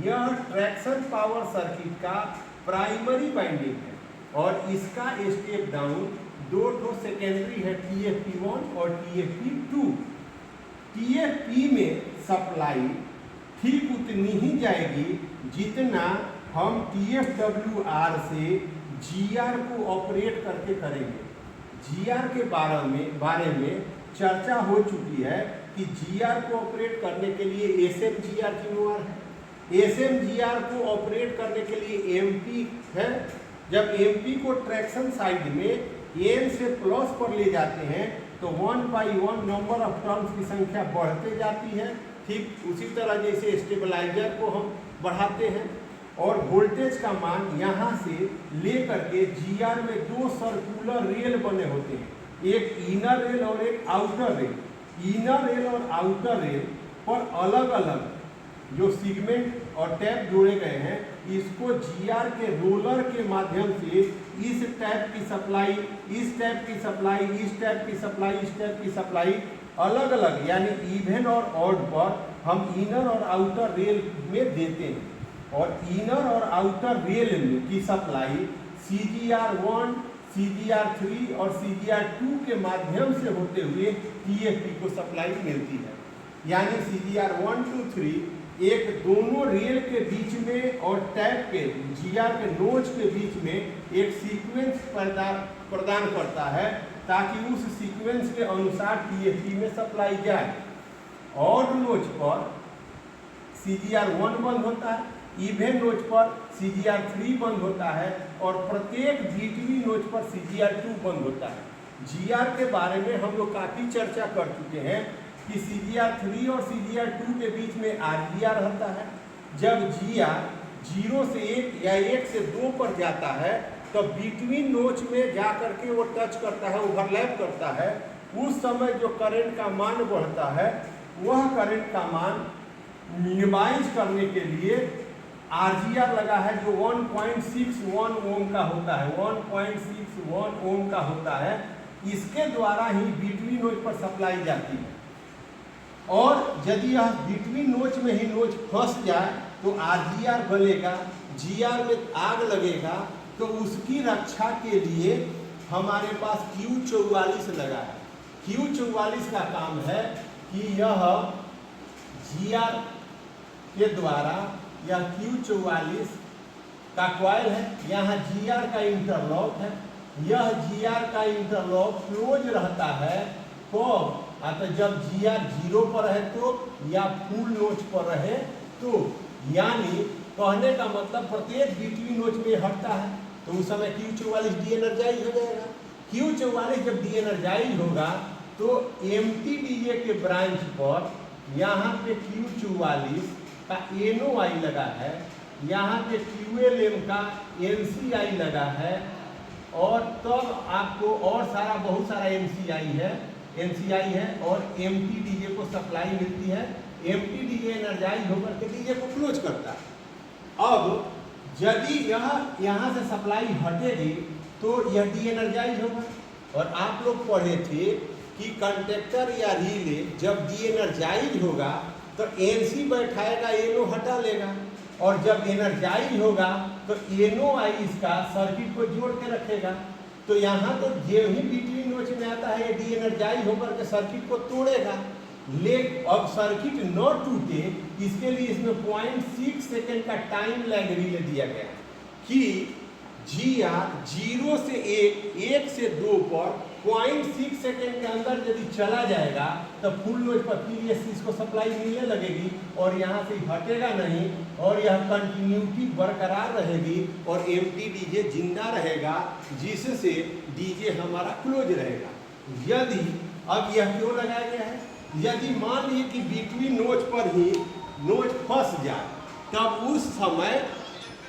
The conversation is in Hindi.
यह ट्रैक्शन पावर सर्किट का प्राइमरी वाइंडिंग है और इसका स्टेप डाउन दो ठो सेकेंडरी है, TFP1 और TFP2। TFP में सप्लाई ठीक उतनी ही जाएगी जितना हम TFWR से GR को ऑपरेट करके करेंगे। GR के बारे में चर्चा हो चुकी है कि GR को ऑपरेट करने के लिए SMGR जिम्मेवार है, SMGR को ऑपरेट करने के लिए MP है। जब MP को ट्रैक्शन साइड में N से प्लस पर ले जाते हैं तो 1 बाई 1 नंबर ऑफ टर्न्स की संख्या बढ़ते जाती है। ठीक उसी तरह जैसे स्टेबलाइजर को हम बढ़ाते हैं और वोल्टेज का मान यहाँ से लेकर के GR में दो सर्कुलर रेल बने होते हैं, एक इनर रेल और एक आउटर रेल। इनर रेल और आउटर रेल पर अलग अलग जो सेगमेंट और टैप जोड़े गए हैं, इसको GR के रोलर के माध्यम से इस टैप की सप्लाई, इस टैप की सप्लाई, इस टैप की सप्लाई, इस टैप की सप्लाई अलग अलग यानी इवन और ऑड पर हम इनर और आउटर रेल में देते हैं और इनर और आउटर रेल की सप्लाई CGR1, CGR3 और CGR2 के माध्यम से होते हुए TFP को सप्लाई मिलती है। यानी CGR1, 2, 3 एक दोनों रेल के बीच में और टैप के GR के नोच के बीच में एक सीक्वेंस प्रदान करता है ताकि उस सीक्वेंस के अनुसार TFP में सप्लाई जाए। ऑड नोच पर CGR1 बंद होता है, इवन नोच पर CGR3 बंद होता है और प्रत्येक बीटवी नोच पर CGR2 बंद होता है। GR के बारे में हम लोग काफ़ी चर्चा कर चुके हैं कि CGR3 और CGR2 के बीच में RGR रहता है। जब GR 0 से 1 या 1 से 2 पर जाता है तो बिटवीन नोच में जा करके वो टच करता है, ओवरलैप करता है। उस समय जो करंट का मान बढ़ता है वह करंट का मान मिनिमाइज करने के लिए RGR लगा है जो 1.61 ओम का होता है, 1.61 ओम का होता है। इसके द्वारा ही बिटवीन नोच पर सप्लाई जाती है और यदि यह बिटवीन नोच में ही नोच फंस जाए तो RGR गलेगा, GR में आग लगेगा। तो उसकी रक्षा के लिए हमारे पास Q44 लगा है। Q44 का काम है कि यह GR के द्वारा यह Q44 का कॉइल है, यहाँ GR का इंटरलॉक है, यह GR का इंटरलॉक क्लोज रहता है कब? तो जब GR 0 पर रहे तो या फुल नोच पर रहे तो, यानी कहने का मतलब प्रत्येक बिटवीन नोच में हटता है तो उस समय Q44 डीएनर्जाइज हो जाएगा। Q44 जब डीएनर्जाइज होगा तो एम्प्टी डीजे के ब्रांच पर यहाँ पे Q44 का NOI लगा है, यहाँ पे QLM का NCI लगा है और तब आपको और बहुत सारा NCI है और एम्प्टी डीजे को सप्लाई मिलती है। एम्प्टी डीजे एनर्जाइज होकर के डीजे को क्लोज करता है। अब यदि यह यहाँ से सप्लाई हटेगी तो यह डी एनर्जाइज होगा। और आप लोग पढ़े थे कि कंडक्टर या रिले जब डी एनर्जाइज होगा तो NC बैठाएगा, NO हटा लेगा और जब एनर्जाइज होगा तो NOI इसका सर्किट को जोड़ के रखेगा। तो यहाँ तो जो ही बिटवीन नोच में आता है ये डी एनर्जाइज होकर के सर्किट को तोड़ेगा। लेकिन अब सर्किट न टूटे इसके लिए इसमें 0.6 सेकेंड का टाइम लैग रिले दिया गया कि GR 0 से 1 से 2 पर 0.6 सेकेंड के अंदर यदि चला जाएगा तो फुल नोच पर फिर इसको सप्लाई मिलने लगेगी और यहाँ से हटेगा नहीं और यह कंटिन्यूटी बरकरार रहेगी और एम्प्टी डीजे जिंदा रहेगा जिससे डीजे हमारा क्लोज रहेगा। यदि अब यह क्यों लगाया गया है? यदि मान लीजिए कि बिटवीन नोच पर ही नोच फंस जाए तब उस समय